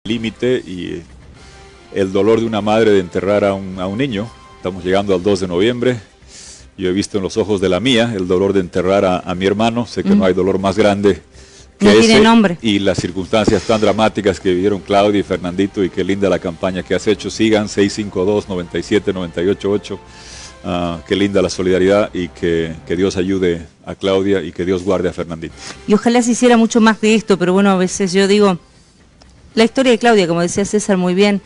límite y el dolor de una madre de enterrar a un niño. Estamos llegando al 2 de noviembre. Yo he visto en los ojos de la mía el dolor de enterrar a mi hermano. Sé que no hay dolor más grande que no ese. Tiene nombre. Y las circunstancias tan dramáticas que vivieron Claudia y Fernandito, y qué linda la campaña que has hecho. Sigan 652-97-988. Qué linda la solidaridad, y que Dios ayude a Claudia y que Dios guarde a Fernandito. Y ojalá se hiciera mucho más de esto, pero bueno, a veces yo digo, la historia de Claudia, como decía César muy bien,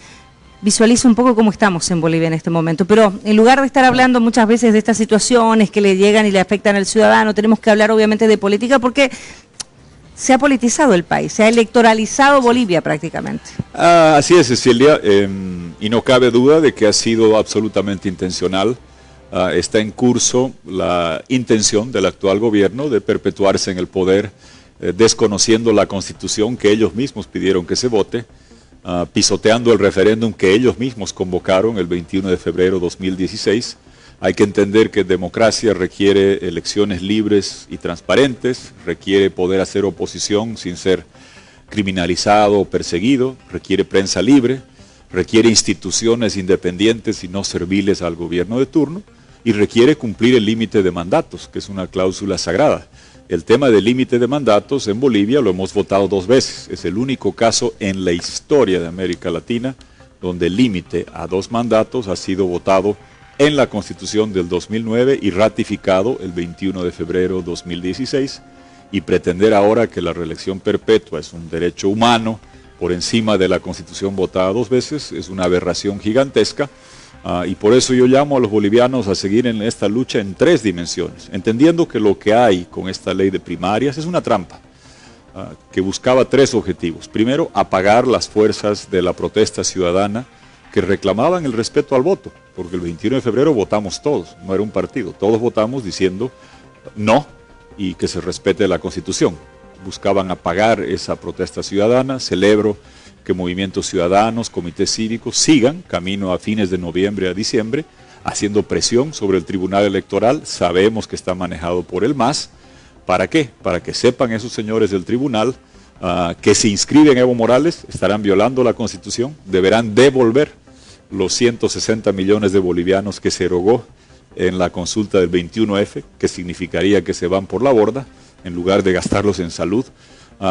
visualiza un poco cómo estamos en Bolivia en este momento, pero en lugar de estar hablando muchas veces de estas situaciones que le llegan y le afectan al ciudadano, tenemos que hablar obviamente de política, porque se ha politizado el país, se ha electoralizado Bolivia prácticamente. Así es, Cecilia, y no cabe duda de que ha sido absolutamente intencional. Está en curso la intención del actual gobierno de perpetuarse en el poder, desconociendo la Constitución que ellos mismos pidieron que se vote, pisoteando el referéndum que ellos mismos convocaron el 21 de febrero de 2016. Hay que entender que democracia requiere elecciones libres y transparentes, requiere poder hacer oposición sin ser criminalizado o perseguido, requiere prensa libre, requiere instituciones independientes y no serviles al gobierno de turno, y requiere cumplir el límite de mandatos, que es una cláusula sagrada. El tema del límite de mandatos en Bolivia lo hemos votado 2 veces. Es el único caso en la historia de América Latina donde el límite a 2 mandatos ha sido votado en la Constitución del 2009 y ratificado el 21 de febrero de 2016. Y pretender ahora que la reelección perpetua es un derecho humano por encima de la Constitución votada 2 veces es una aberración gigantesca. Y por eso yo llamo a los bolivianos a seguir en esta lucha en 3 dimensiones, entendiendo que lo que hay con esta ley de primarias es una trampa, que buscaba 3 objetivos. Primero, apagar las fuerzas de la protesta ciudadana que reclamaban el respeto al voto, porque el 21 de febrero votamos todos, no era un partido, todos votamos diciendo no y que se respete la Constitución. Buscaban apagar esa protesta ciudadana. Celebro que movimientos ciudadanos, comités cívicos sigan camino a fines de noviembre a diciembre, haciendo presión sobre el Tribunal Electoral. Sabemos que está manejado por el MAS. ¿Para qué? Para que sepan esos señores del tribunal que si inscriben Evo Morales estarán violando la Constitución, deberán devolver los 160 millones de bolivianos que se erogó en la consulta del 21F, que significaría que se van por la borda, en lugar de gastarlos en salud,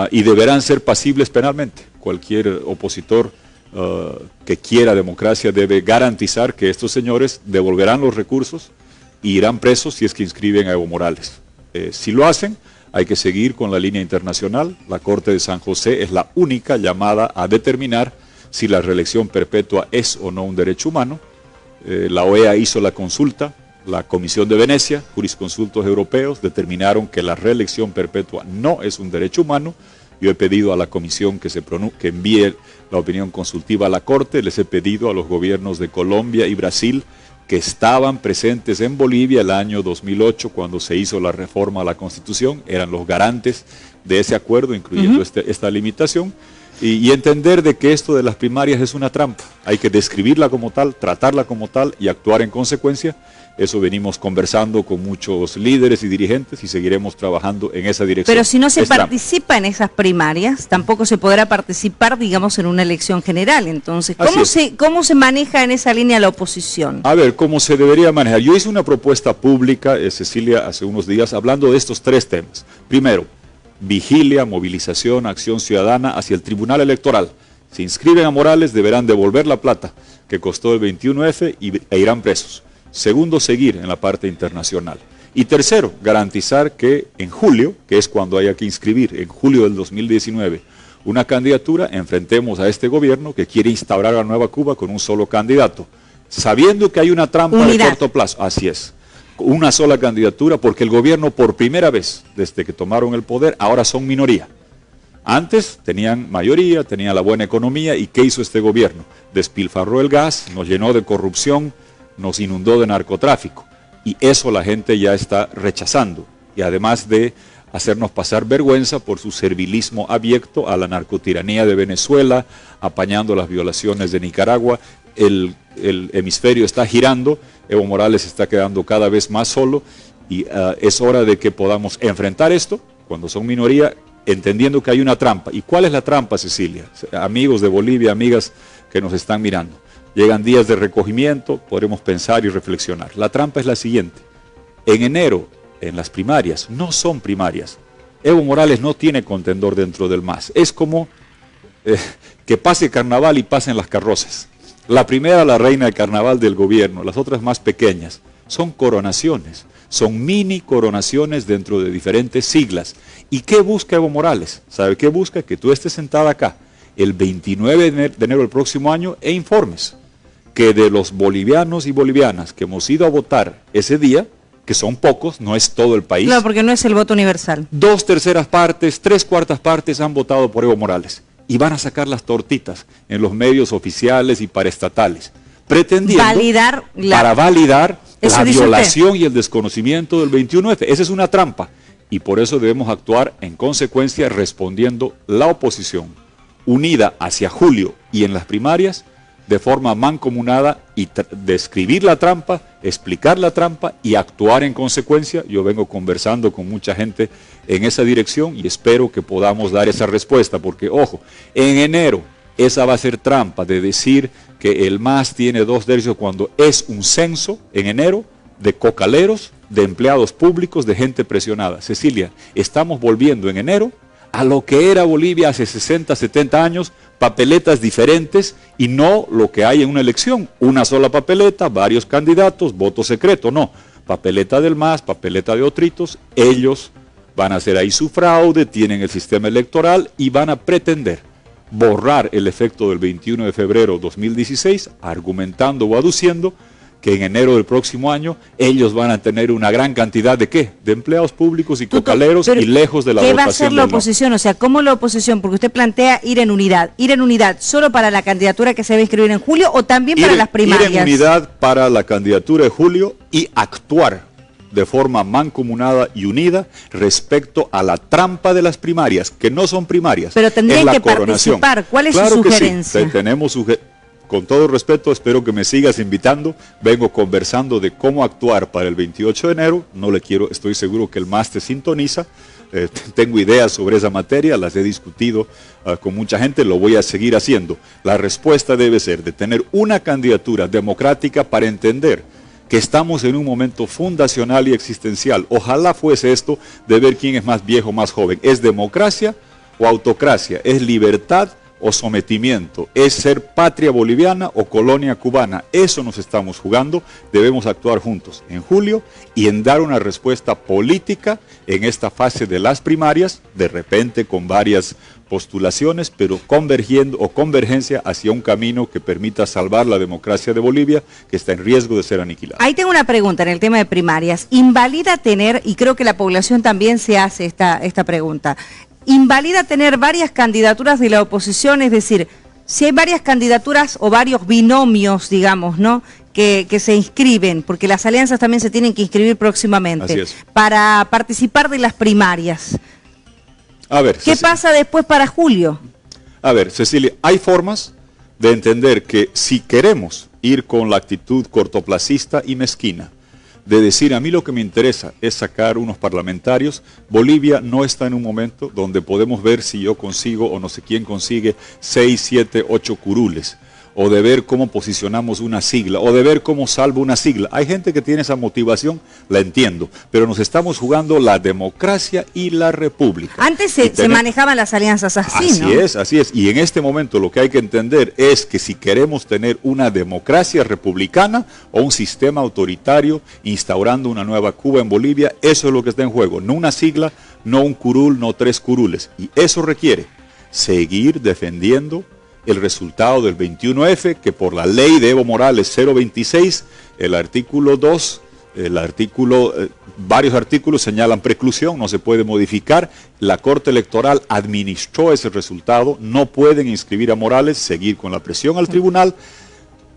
y deberán ser pasibles penalmente. Cualquier opositor que quiera democracia debe garantizar que estos señores devolverán los recursos y irán presos si es que inscriben a Evo Morales. Si lo hacen, hay que seguir con la línea internacional. La Corte de San José es la única llamada a determinar si la reelección perpetua es o no un derecho humano. La OEA hizo la consulta. La Comisión de Venecia, jurisconsultos europeos, determinaron que la reelección perpetua no es un derecho humano. Yo he pedido a la Comisión que envíe la opinión consultiva a la Corte. Les he pedido a los gobiernos de Colombia y Brasil, que estaban presentes en Bolivia el año 2008, cuando se hizo la reforma a la Constitución, eran los garantes de ese acuerdo, incluyendo esta limitación, y entender de que esto de las primarias es una trampa. Hay que describirla como tal, tratarla como tal y actuar en consecuencia. Eso venimos conversando con muchos líderes y dirigentes y seguiremos trabajando en esa dirección. Pero si no se participa en esas primarias, tampoco se podrá participar, digamos, en una elección general. Entonces, ¿cómo se maneja en esa línea la oposición? A ver, ¿cómo se debería manejar? Yo hice una propuesta pública, Cecilia, hace unos días, hablando de estos 3 temas. Primero, vigilia, movilización, acción ciudadana hacia el Tribunal Electoral. Si inscriben a Morales, deberán devolver la plata que costó el 21F e irán presos. Segundo, seguir en la parte internacional. Y tercero, garantizar que en julio, que es cuando haya que inscribir, en julio del 2019, una candidatura, enfrentemos a este gobierno que quiere instaurar a Nueva Cuba con un solo candidato, sabiendo que hay una trampa de corto plazo. Así es, una sola candidatura, porque el gobierno por primera vez, desde que tomaron el poder, ahora son minoría. Antes tenían mayoría, tenían la buena economía, ¿y qué hizo este gobierno? Despilfarró el gas, nos llenó de corrupción, nos inundó de narcotráfico, y eso la gente ya está rechazando, y además de hacernos pasar vergüenza por su servilismo abyecto a la narcotiranía de Venezuela, apañando las violaciones de Nicaragua. El hemisferio está girando, Evo Morales está quedando cada vez más solo, y es hora de que podamos enfrentar esto cuando son minoría, entendiendo que hay una trampa. ¿Y cuál es la trampa, Cecilia? Amigos de Bolivia, amigas que nos están mirando. Llegan días de recogimiento, podremos pensar y reflexionar. La trampa es la siguiente. En enero, en las primarias, no son primarias. Evo Morales no tiene contendor dentro del MAS. Es como que pase carnaval y pasen las carrozas. La primera, la reina de carnaval del gobierno, las otras más pequeñas, son coronaciones. Son mini coronaciones dentro de diferentes siglas. ¿Y qué busca Evo Morales? ¿Sabe qué busca? Que tú estés sentada acá el 29 de enero del próximo año e informes que de los bolivianos y bolivianas que hemos ido a votar ese día, que son pocos, no es todo el país. Claro, porque no es el voto universal. 2/3 partes, 3/4 partes han votado por Evo Morales. Y van a sacar las tortitas en los medios oficiales y paraestatales, pretendiendo para validar la violación y el desconocimiento del 21F. Esa es una trampa. Y por eso debemos actuar en consecuencia respondiendo la oposición, unida hacia julio y en las primarias, de forma mancomunada y describir la trampa, explicar la trampa y actuar en consecuencia. Yo vengo conversando con mucha gente en esa dirección y espero que podamos dar esa respuesta, porque ojo, en enero esa va a ser trampa de decir que el MAS tiene 2/3 cuando es un censo en enero de cocaleros, de empleados públicos, de gente presionada. Cecilia, estamos volviendo en enero a lo que era Bolivia hace 60, 70 años, papeletas diferentes y no lo que hay en una elección, una sola papeleta, varios candidatos, voto secreto, no, papeleta del MAS, papeleta de otritos, ellos van a hacer ahí su fraude, tienen el sistema electoral y van a pretender borrar el efecto del 21 de febrero de 2016, argumentando o aduciendo que en enero del próximo año ellos van a tener una gran cantidad de ¿qué? De empleados públicos y cocaleros y lejos de la votación. ¿Qué va a hacer la oposición? O sea, ¿cómo la oposición? Porque usted plantea ir en unidad solo para la candidatura que se va a inscribir en julio o también para las primarias. Ir en unidad para la candidatura de julio y actuar de forma mancomunada y unida respecto a la trampa de las primarias, que no son primarias. Pero tendrían que participar. ¿Cuál es su sugerencia? Sí, tenemos con todo respeto, espero que me sigas invitando. Vengo conversando de cómo actuar para el 28 de enero. Estoy seguro que el MAS te sintoniza. Tengo ideas sobre esa materia, las he discutido con mucha gente, lo voy a seguir haciendo. La respuesta debe ser de tener una candidatura democrática para entender que estamos en un momento fundacional y existencial. Ojalá fuese esto de ver quién es más viejo, más joven. ¿Es democracia o autocracia? ¿Es libertad o sometimiento? ¿Es ser patria boliviana o colonia cubana? Eso nos estamos jugando. Debemos actuar juntos en julio y en dar una respuesta política en esta fase de las primarias, de repente con varias postulaciones, pero convergiendo o convergencia hacia un camino que permita salvar la democracia de Bolivia, que está en riesgo de ser aniquilada. Ahí tengo una pregunta en el tema de primarias. ¿Invalida tener, y creo que la población también se hace esta pregunta, invalida tener varias candidaturas de la oposición? Es decir, si hay varias candidaturas o varios binomios, digamos, ¿no?, que se inscriben, porque las alianzas también se tienen que inscribir próximamente, para participar de las primarias. A ver, ¿qué pasa después para julio? A ver, Cecilia, hay formas de entender que si queremos ir con la actitud cortoplacista y mezquina, de decir, a mí lo que me interesa es sacar unos parlamentarios, Bolivia no está en un momento donde podemos ver si yo consigo o no sé quién consigue 6, 7, 8 curules, o de ver cómo posicionamos una sigla, o de ver cómo salvo una sigla. Hay gente que tiene esa motivación, la entiendo, pero nos estamos jugando la democracia y la república. Antes se manejaban las alianzas así, ¿no? Así es, y en este momento lo que hay que entender es que si queremos tener una democracia republicana o un sistema autoritario instaurando una nueva Cuba en Bolivia, eso es lo que está en juego, no una sigla, no un curul, no 3 curules, y eso requiere seguir defendiendo el resultado del 21F, que por la ley de Evo Morales 026, el artículo 2, varios artículos señalan preclusión, no se puede modificar. La Corte Electoral administró ese resultado, no pueden inscribir a Morales, seguir con la presión al tribunal,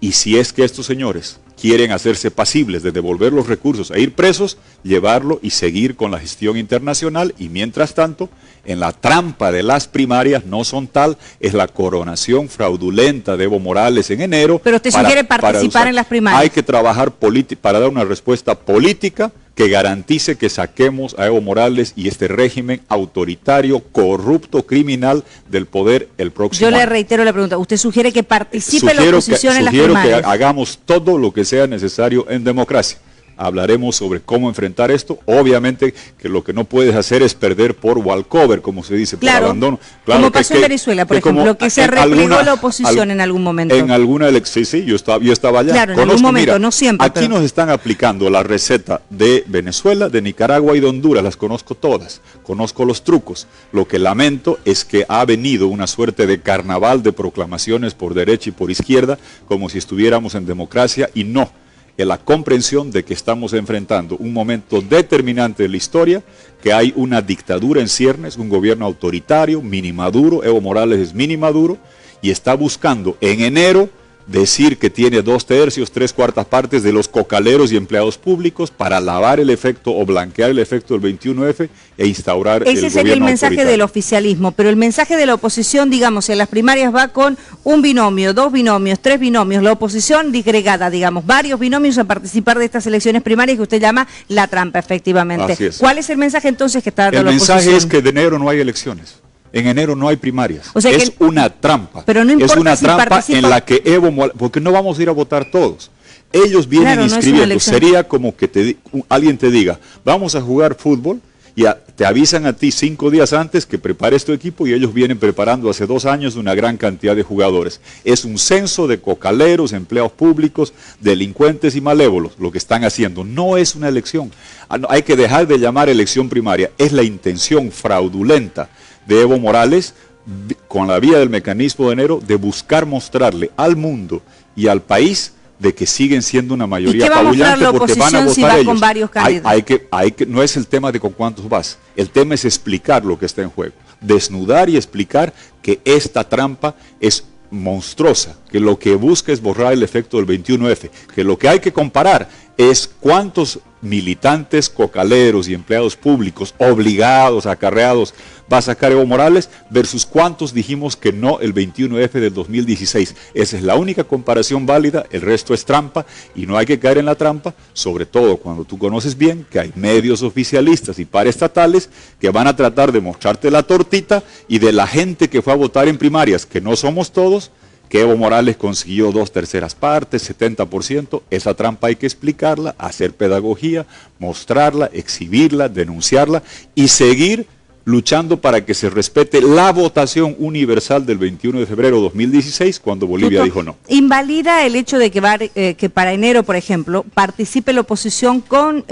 y si es que estos señores quieren hacerse pasibles de devolver los recursos e ir presos, llevarlo y seguir con la gestión internacional, y mientras tanto, en la trampa de las primarias no son tal, es la coronación fraudulenta de Evo Morales en enero. Pero usted sugiere participar en las primarias. Hay que trabajar para dar una respuesta política que garantice que saquemos a Evo Morales y este régimen autoritario, corrupto, criminal del poder el próximo año. Yo le reitero la pregunta. ¿Usted sugiere que participe la oposición en las primarias? Sugiero que hagamos todo lo que sea necesario en democracia. Hablaremos sobre cómo enfrentar esto. Obviamente que lo que no puedes hacer es perder por walkover, como se dice, claro, por abandono. Claro, como pasó en Venezuela, por ejemplo, que se replegó la oposición en algún momento. En alguna elección, sí, yo estaba allá. Claro, en algún momento, no siempre. Aquí nos están aplicando la receta de Venezuela, de Nicaragua y de Honduras, las conozco todas, conozco los trucos. Lo que lamento es que ha venido una suerte de carnaval de proclamaciones por derecha y por izquierda, como si estuviéramos en democracia, y no. En la comprensión de que estamos enfrentando un momento determinante de la historia, que hay una dictadura en ciernes, un gobierno autoritario, mini Maduro, Evo Morales es mini Maduro, y está buscando en enero decir que tiene 2/3, 3/4 partes de los cocaleros y empleados públicos para lavar el efecto o blanquear el efecto del 21F e instaurar el gobierno Ese sería el mensaje autoritario del oficialismo, pero el mensaje de la oposición, digamos, en las primarias va con un binomio, 2 binomios, 3 binomios, la oposición disgregada, digamos, varios binomios a participar de estas elecciones primarias que usted llama la trampa, efectivamente. Así es. ¿Cuál es el mensaje entonces que está dando la oposición? El mensaje es que de enero no hay elecciones. En enero no hay primarias. O sea es una trampa. Pero no importa es una si trampa participa... en la que Evo Morales, porque no vamos a ir a votar todos. Ellos vienen inscribiendo. Sería como que alguien te diga, vamos a jugar fútbol, y te avisan a ti 5 días antes que prepares tu equipo, y ellos vienen preparando hace 2 años una gran cantidad de jugadores. Es un censo de cocaleros, empleados públicos, delincuentes y malévolos lo que están haciendo. No es una elección. Hay que dejar de llamar elección primaria. Es la intención fraudulenta de Evo Morales, con la vía del mecanismo de enero, de buscar mostrarle al mundo y al país de que siguen siendo una mayoría apabullante porque van a votar si va ellos. Con varios candidatos? No es el tema de con cuántos vas, el tema es explicar lo que está en juego, desnudar y explicar que esta trampa es monstruosa, que lo que busca es borrar el efecto del 21F, que lo que hay que comparar es cuántos militantes, cocaleros y empleados públicos obligados, acarreados, va a sacar Evo Morales versus cuántos dijimos que no el 21F del 2016. Esa es la única comparación válida, el resto es trampa y no hay que caer en la trampa, sobre todo cuando tú conoces bien que hay medios oficialistas y paraestatales que van a tratar de mostrarte la tortita y de la gente que fue a votar en primarias, que no somos todos, que Evo Morales consiguió 2/3 partes, 70%, esa trampa hay que explicarla, hacer pedagogía, mostrarla, exhibirla, denunciarla y seguir luchando para que se respete la votación universal del 21 de febrero de 2016, cuando Bolivia dijo no. ¿Invalida el hecho de que para enero, por ejemplo, participe la oposición con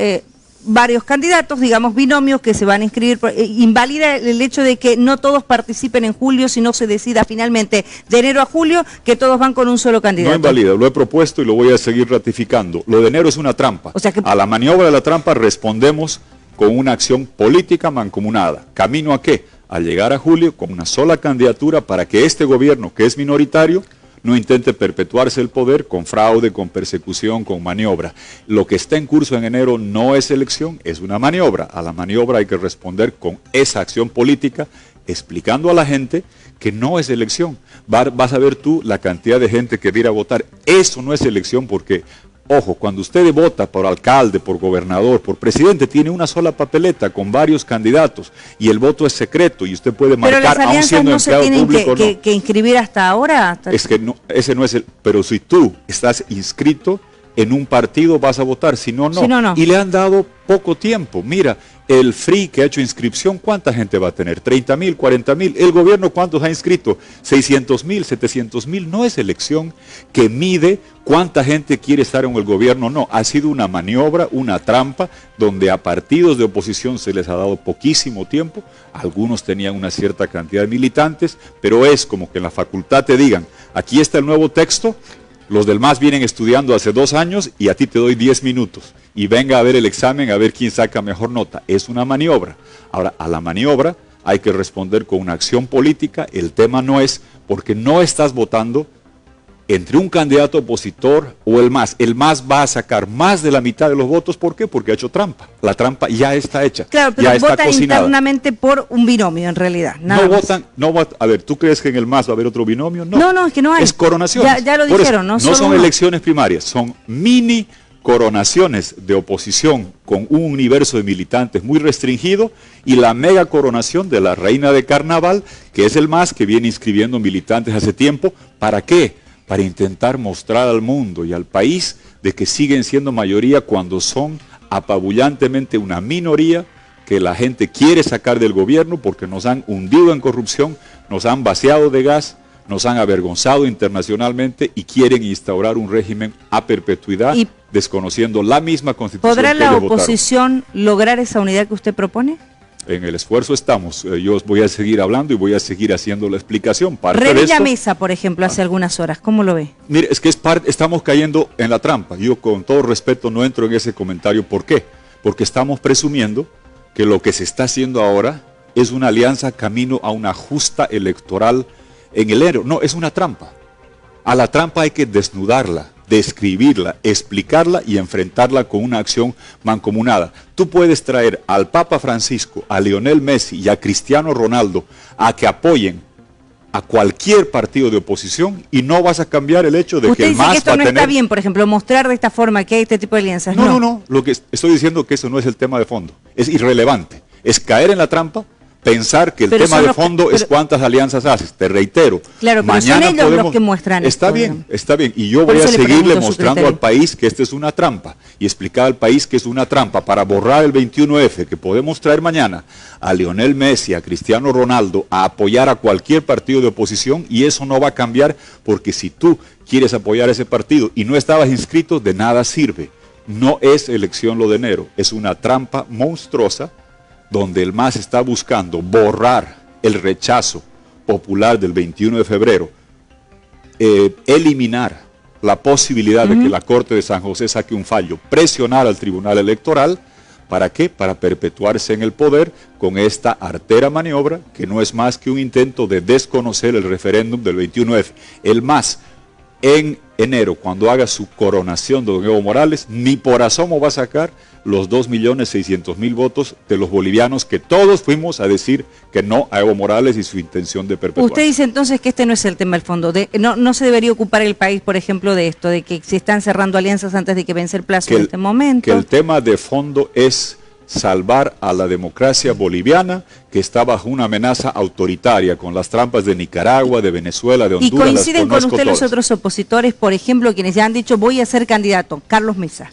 varios candidatos, digamos binomios que se van a inscribir? ¿Invalida el hecho de que no todos participen en julio, si no se decida finalmente de enero a julio, que todos van con un solo candidato? No invalida, lo he propuesto y lo voy a seguir ratificando. Lo de enero es una trampa. O sea que... A la maniobra de la trampa respondemos con una acción política mancomunada. ¿Camino a qué? A llegar a julio con una sola candidatura para que este gobierno, que es minoritario, no intente perpetuarse el poder con fraude, con persecución, con maniobra. Lo que está en curso en enero no es elección, es una maniobra. A la maniobra hay que responder con esa acción política, explicando a la gente que no es elección. Vas a ver tú la cantidad de gente que va a ir a votar. Eso no es elección porque... Ojo, cuando usted vota por alcalde, por gobernador, por presidente, tiene una sola papeleta con varios candidatos y el voto es secreto y usted puede marcar, aún siendo empleado público. ¿Pero las alianzas no se tienen que inscribir hasta ahora? Es que no, ese no es el... Pero si tú estás inscrito en un partido vas a votar, si no, no. Si no, no. Y le han dado poco tiempo. Mira, el FRI que ha hecho inscripción, ¿cuánta gente va a tener? 30.000, 40.000. ¿El gobierno cuántos ha inscrito? 600.000, 700.000. No es elección que mide cuánta gente quiere estar en el gobierno. No, ha sido una maniobra, una trampa, donde a partidos de oposición se les ha dado poquísimo tiempo. Algunos tenían una cierta cantidad de militantes, pero es como que en la facultad te digan, aquí está el nuevo texto, los del MAS vienen estudiando hace 2 años y a ti te doy 10 minutos. Y venga a ver el examen a ver quién saca mejor nota. Es una maniobra. Ahora, a la maniobra hay que responder con una acción política. El tema no es porque no estás votando entre un candidato opositor o el MAS. El MAS va a sacar más de la mitad de los votos. ¿Por qué? Porque ha hecho trampa. La trampa ya está hecha. Claro, pero ya está votan cocinada. Internamente por un binomio, en realidad. Nada No votan. A ver, ¿tú crees que en el MAS va a haber otro binomio? No, no, es que no hay. Es coronación. Ya lo dijeron, ¿no? No son elecciones primarias, son mini coronaciones de oposición con un universo de militantes muy restringido y la mega coronación de la reina de carnaval, que es el MAS, que viene inscribiendo militantes hace tiempo. ¿Para qué? Para intentar mostrar al mundo y al país de que siguen siendo mayoría cuando son apabullantemente una minoría que la gente quiere sacar del gobierno porque nos han hundido en corrupción, nos han vaciado de gas, nos han avergonzado internacionalmente y quieren instaurar un régimen a perpetuidad, desconociendo la misma Constitución. ¿Podrá la oposición lograr esa unidad que usted propone? En el esfuerzo estamos. Yo voy a seguir hablando y voy a seguir haciendo la explicación. Revilla Mesa, por ejemplo, hace algunas horas, ¿cómo lo ve? Mire, es que estamos cayendo en la trampa. Yo con todo respeto no entro en ese comentario. ¿Por qué? Porque estamos presumiendo que lo que se está haciendo ahora es una alianza camino a una justa electoral en enero. No, es una trampa. A la trampa hay que desnudarla, describirla, explicarla y enfrentarla con una acción mancomunada. Tú puedes traer al Papa Francisco, a Lionel Messi y a Cristiano Ronaldo a que apoyen a cualquier partido de oposición y no vas a cambiar el hecho de que el MAS va a tener... Usted dice que esto no está bien, por ejemplo, mostrar de esta forma que hay este tipo de alianzas. No. Lo que estoy diciendo es que eso no es el tema de fondo. Es irrelevante. Es caer en la trampa, pensar que el tema de fondo es cuántas alianzas haces. Te reitero. Claro, pero mañana son ellos los que muestran esto. Está bien. Y yo voy a seguirle mostrando al país que esto es una trampa y explicar al país que es una trampa para borrar el 21F, que podemos traer mañana a Lionel Messi, a Cristiano Ronaldo, a apoyar a cualquier partido de oposición, y eso no va a cambiar porque si tú quieres apoyar a ese partido y no estabas inscrito, de nada sirve. No es elección lo de enero, es una trampa monstruosa donde el MAS está buscando borrar el rechazo popular del 21 de febrero, eliminar la posibilidad de que la Corte de San José saque un fallo, presionar al Tribunal Electoral. ¿Para qué? Para perpetuarse en el poder con esta artera maniobra que no es más que un intento de desconocer el referéndum del 21F. El MAS, en enero, cuando haga su coronación de don Evo Morales, ni por asomo va a sacar los 2.600.000 votos de los bolivianos que todos fuimos a decir que no a Evo Morales y su intención de perpetuarse. Usted dice entonces que este no es el tema del fondo. No se debería ocupar el país, por ejemplo, de esto, de que se están cerrando alianzas antes de que vence el plazo en este momento. Que el tema de fondo es salvar a la democracia boliviana, que está bajo una amenaza autoritaria con las trampas de Nicaragua, de Venezuela, de Honduras. ¿Y coinciden con usted los otros opositores, por ejemplo, quienes ya han dicho voy a ser candidato? Carlos Mesa.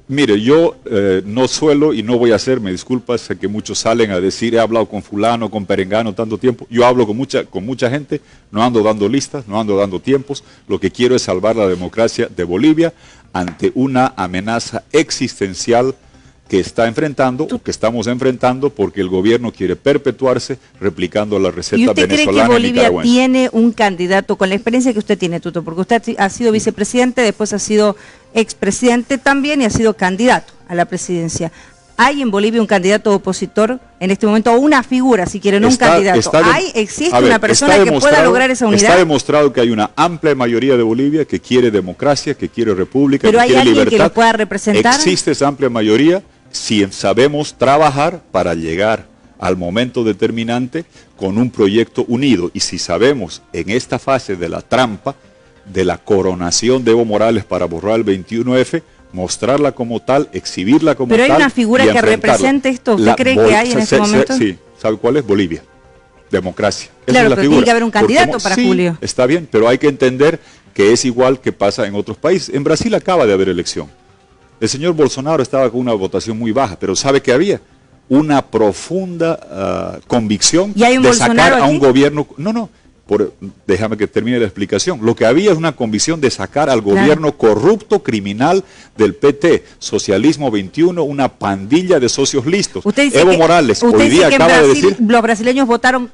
Mire, yo no suelo y no voy a hacer, me disculpas, sé que muchos salen a decir he hablado con fulano, con perengano tanto tiempo. Yo hablo con mucha gente, no ando dando listas, no ando dando tiempos. Lo que quiero es salvar la democracia de Bolivia ante una amenaza existencial que está enfrentando, o que estamos enfrentando, porque el gobierno quiere perpetuarse replicando la receta venezolana. ¿Y usted cree que Bolivia tiene un candidato con la experiencia que usted tiene, Tuto? Porque usted ha sido vicepresidente, después ha sido expresidente también y ha sido candidato a la presidencia. ¿Hay en Bolivia un candidato opositor en este momento, o una figura, si quieren, un candidato? ¿Existe una persona que pueda lograr esa unidad? Está demostrado que hay una amplia mayoría de Bolivia que quiere democracia, que quiere república, ¿pero que quiere libertad. ¿Pero hay alguien que lo pueda representar? Existe esa amplia mayoría si sabemos trabajar para llegar al momento determinante con un proyecto unido, y si sabemos en esta fase de la trampa, de la coronación de Evo Morales para borrar el 21F, mostrarla como tal, exhibirla como tal. ¿Pero hay una figura que represente esto? ¿Usted cree que hay en este momento? Sí, ¿sabe cuál es? Bolivia. Democracia. Claro, pero tiene que haber un candidato para julio. Está bien, pero hay que entender que es igual que pasa en otros países. En Brasil acaba de haber elección. El señor Bolsonaro estaba con una votación muy baja, pero ¿sabe que había? Una profunda convicción de sacar a un gobierno... déjame que termine la explicación. Lo que había es una convicción de sacar al gobierno corrupto, criminal del PT, Socialismo 21, una pandilla de socios listos. Evo Morales hoy día acaba de decir... Los brasileños votaron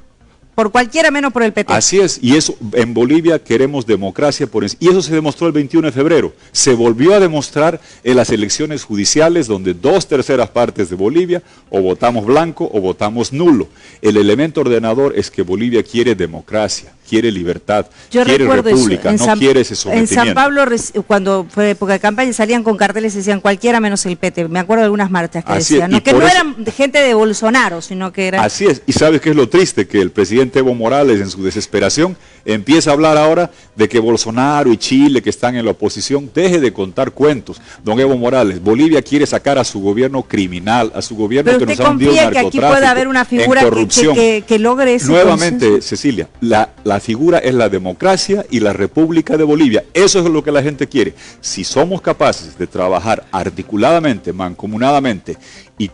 por cualquiera menos por el PT. Así es, y eso en Bolivia queremos democracia y eso se demostró el 21 de febrero. Se volvió a demostrar en las elecciones judiciales donde 2/3 partes de Bolivia o votamos blanco o votamos nulo. El elemento ordenador es que Bolivia quiere democracia, quiere libertad, Yo quiere recuerdo república, eso. no quiere ese sometimiento. En San Pablo, cuando fue época de campaña, salían con carteles y decían cualquiera menos el PT. Me acuerdo de algunas marchas que Así decían, es, que no eran gente de Bolsonaro, sino que eran... Así es, y ¿sabes qué es lo triste? Que el presidente Evo Morales, en su desesperación, empieza a hablar ahora de que Bolsonaro y Chile, que están en la oposición, deje de contar cuentos. Don Evo Morales, Bolivia quiere sacar a su gobierno criminal, a su gobierno que nos ha hundido en narcotráfico, que aquí pueda haber una figura que logre ese Nuevamente, consenso. Cecilia, la figura es la democracia y la República de Bolivia. Eso es lo que la gente quiere. Si somos capaces de trabajar articuladamente, mancomunadamente y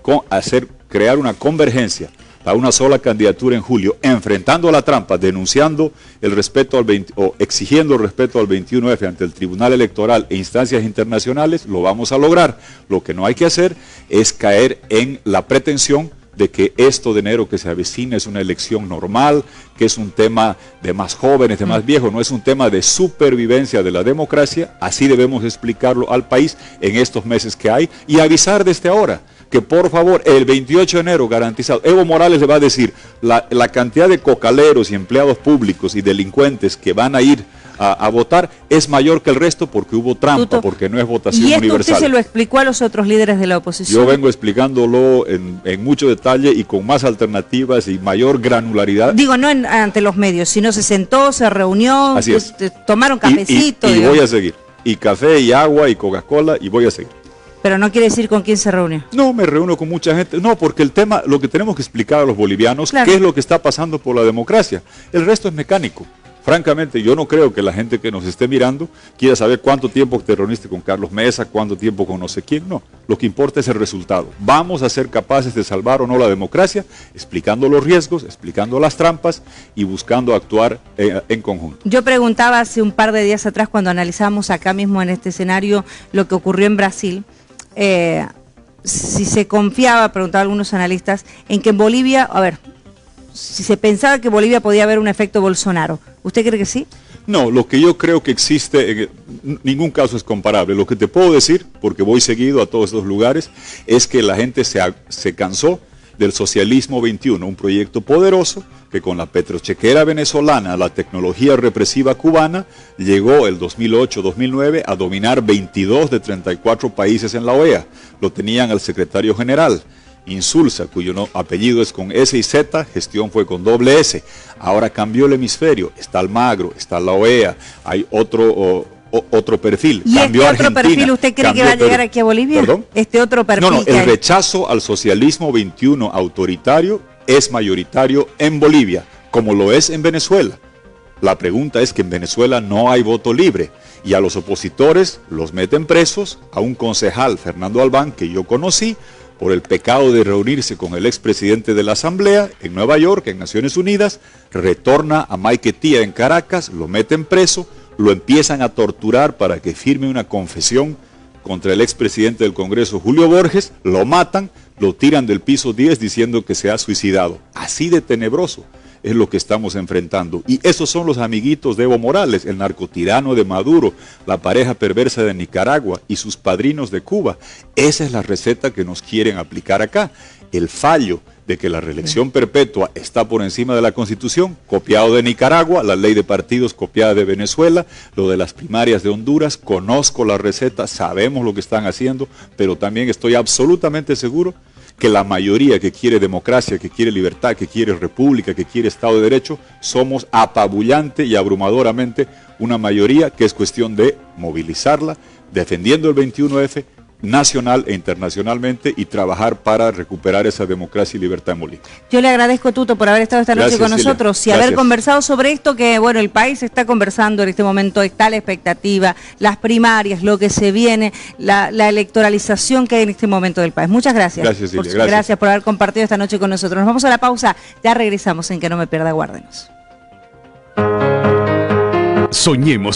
crear una convergencia para una sola candidatura en julio, enfrentando a la trampa, denunciando el respeto o exigiendo el respeto al 21F ante el Tribunal Electoral e instancias internacionales, lo vamos a lograr. Lo que no hay que hacer es caer en la pretensión de que esto de enero que se avecina es una elección normal, que es un tema de más jóvenes, de más viejos, no es un tema de supervivencia de la democracia. Así debemos explicarlo al país en estos meses que hay y avisar desde ahora que por favor el 28 de enero garantizado. Evo Morales le va a decir la cantidad de cocaleros y empleados públicos y delincuentes que van a ir a votar es mayor que el resto porque hubo trampa, porque no es votación universal. ¿Y esto usted se lo explicó a los otros líderes de la oposición? Yo vengo explicándolo en mucho detalle y con más alternativas y mayor granularidad. Digo, no ante los medios, sino se sentó, se reunió, Así es. Tomaron cafecito. Y voy a seguir. Y café, y agua, y Coca-Cola, y voy a seguir. Pero no quiere decir con quién se reunió. No, me reúno con mucha gente. No, porque el tema, lo que tenemos que explicar a los bolivianos, claro, qué es lo que está pasando por la democracia. El resto es mecánico. Francamente, yo no creo que la gente que nos esté mirando quiera saber cuánto tiempo te reuniste con Carlos Mesa, cuánto tiempo con no sé quién. No, lo que importa es el resultado. Vamos a ser capaces de salvar o no la democracia, explicando los riesgos, explicando las trampas y buscando actuar en conjunto. Yo preguntaba hace un par de días atrás, cuando analizamos acá mismo en este escenario lo que ocurrió en Brasil, si se confiaba, preguntaban algunos analistas, en que en Bolivia, a ver, si se pensaba que Bolivia podía haber un efecto Bolsonaro. ¿Usted cree que sí? No, lo que yo creo que existe, ningún caso es comparable. Lo que te puedo decir, porque voy seguido a todos estos lugares, es que la gente se cansó del socialismo 21, un proyecto poderoso que con la petrochequera venezolana, la tecnología represiva cubana, llegó el 2008-2009 a dominar 22 de 34 países en la OEA. Lo tenían al secretario general, Insulza, cuyo apellido es con S y Z, gestión fue con doble S. Ahora cambió el hemisferio, está Almagro, está la OEA, hay otro perfil. ¿Y cambió este otro perfil usted cree que va a llegar aquí a Bolivia? ¿Perdón? Este otro perfil. No, el rechazo al socialismo 21 autoritario es mayoritario en Bolivia, como lo es en Venezuela. La pregunta es que en Venezuela no hay voto libre y a los opositores los meten presos. A un concejal, Fernando Albán, que yo conocí, por el pecado de reunirse con el expresidente de la Asamblea en Nueva York, en Naciones Unidas, retorna a Maiquetía en Caracas, lo meten preso, lo empiezan a torturar para que firme una confesión contra el expresidente del Congreso, Julio Borges, lo matan, lo tiran del piso 10 diciendo que se ha suicidado. Así de tenebroso es lo que estamos enfrentando. Y esos son los amiguitos de Evo Morales, el narcotirano de Maduro, la pareja perversa de Nicaragua y sus padrinos de Cuba. Esa es la receta que nos quieren aplicar acá. El fallo de que la reelección perpetua está por encima de la Constitución, copiado de Nicaragua, la ley de partidos copiada de Venezuela, lo de las primarias de Honduras, conozco la receta, sabemos lo que están haciendo, pero también estoy absolutamente seguro que la mayoría que quiere democracia, que quiere libertad, que quiere república, que quiere Estado de Derecho, somos apabullante y abrumadoramente una mayoría que es cuestión de movilizarla, defendiendo el 21F, nacional e internacionalmente y trabajar para recuperar esa democracia y libertad en Bolivia. Yo le agradezco, Tuto, por haber estado esta noche con nosotros y haber conversado sobre esto que, bueno, el país está conversando en este momento, está la expectativa, las primarias, lo que se viene, la electoralización que hay en este momento del país. Muchas gracias. Gracias, Silvia. Gracias por haber compartido esta noche con nosotros. Nos vamos a la pausa, ya regresamos en Que No Me Pierda, guárdenos. Soñemos.